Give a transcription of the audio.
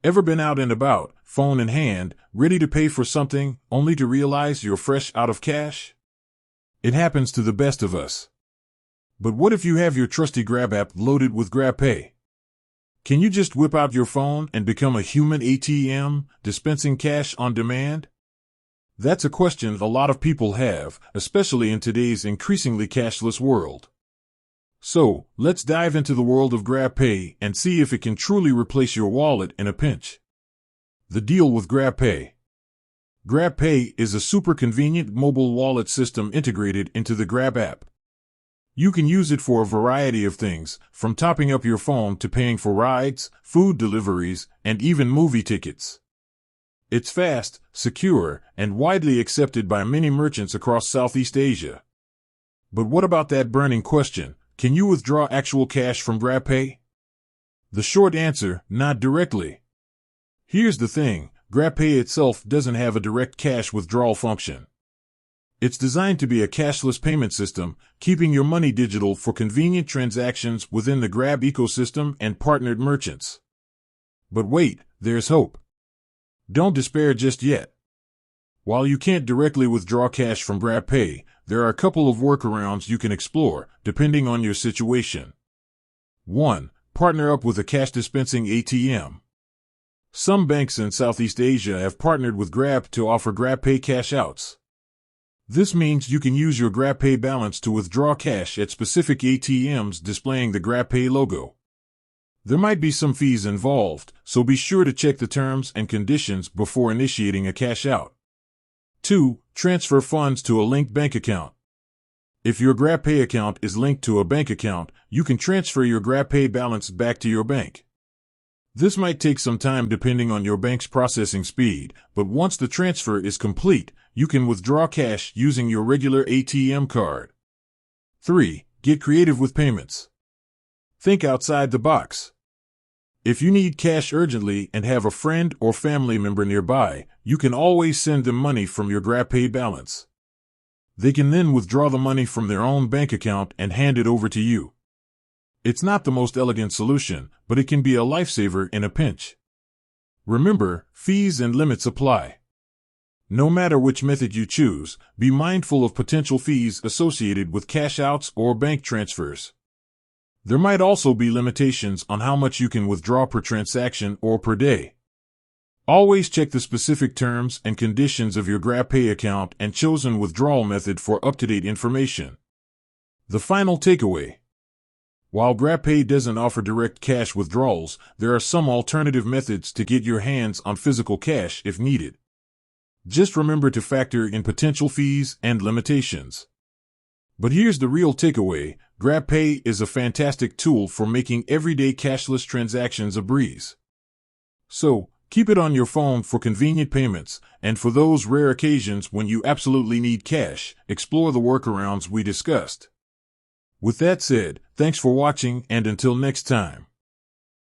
Ever been out and about, phone in hand, ready to pay for something, only to realize you're fresh out of cash? It happens to the best of us. But what if you have your trusty Grab app loaded with Grabpay? Can you just whip out your phone and become a human ATM, dispensing cash on demand? That's a question a lot of people have, especially in today's increasingly cashless world. So, let's dive into the world of Grabpay and see if it can truly replace your wallet in a pinch. The deal with Grabpay. Grabpay is a super convenient mobile wallet system integrated into the Grab app. You can use it for a variety of things, from topping up your phone to paying for rides, food deliveries, and even movie tickets. It's fast, secure, and widely accepted by many merchants across Southeast Asia. But what about that burning question? Can you withdraw actual cash from Grabpay? The short answer, not directly. Here's the thing, Grabpay itself doesn't have a direct cash withdrawal function. It's designed to be a cashless payment system, keeping your money digital for convenient transactions within the Grab ecosystem and partnered merchants. But wait, there's hope. Don't despair just yet. While you can't directly withdraw cash from Grabpay, there are a couple of workarounds you can explore, depending on your situation. 1. Partner up with a cash dispensing ATM. Some banks in Southeast Asia have partnered with Grab to offer Grabpay cash outs. This means you can use your Grabpay balance to withdraw cash at specific ATMs displaying the Grabpay logo. There might be some fees involved, so be sure to check the terms and conditions before initiating a cash out. 2. Transfer funds to a linked bank account. If your Grabpay account is linked to a bank account, you can transfer your Grabpay balance back to your bank. This might take some time depending on your bank's processing speed, but once the transfer is complete, you can withdraw cash using your regular ATM card. 3. Get creative with payments. Think outside the box. If you need cash urgently and have a friend or family member nearby, you can always send them money from your Grabpay balance. They can then withdraw the money from their own bank account and hand it over to you. It's not the most elegant solution, but it can be a lifesaver in a pinch. Remember, fees and limits apply. No matter which method you choose, be mindful of potential fees associated with cash outs or bank transfers. There might also be limitations on how much you can withdraw per transaction or per day. Always check the specific terms and conditions of your Grabpay account and chosen withdrawal method for up-to-date information. The final takeaway. While Grabpay doesn't offer direct cash withdrawals, there are some alternative methods to get your hands on physical cash if needed. Just remember to factor in potential fees and limitations. But here's the real takeaway, Grabpay is a fantastic tool for making everyday cashless transactions a breeze. So, keep it on your phone for convenient payments, and for those rare occasions when you absolutely need cash, explore the workarounds we discussed. With that said, thanks for watching and until next time.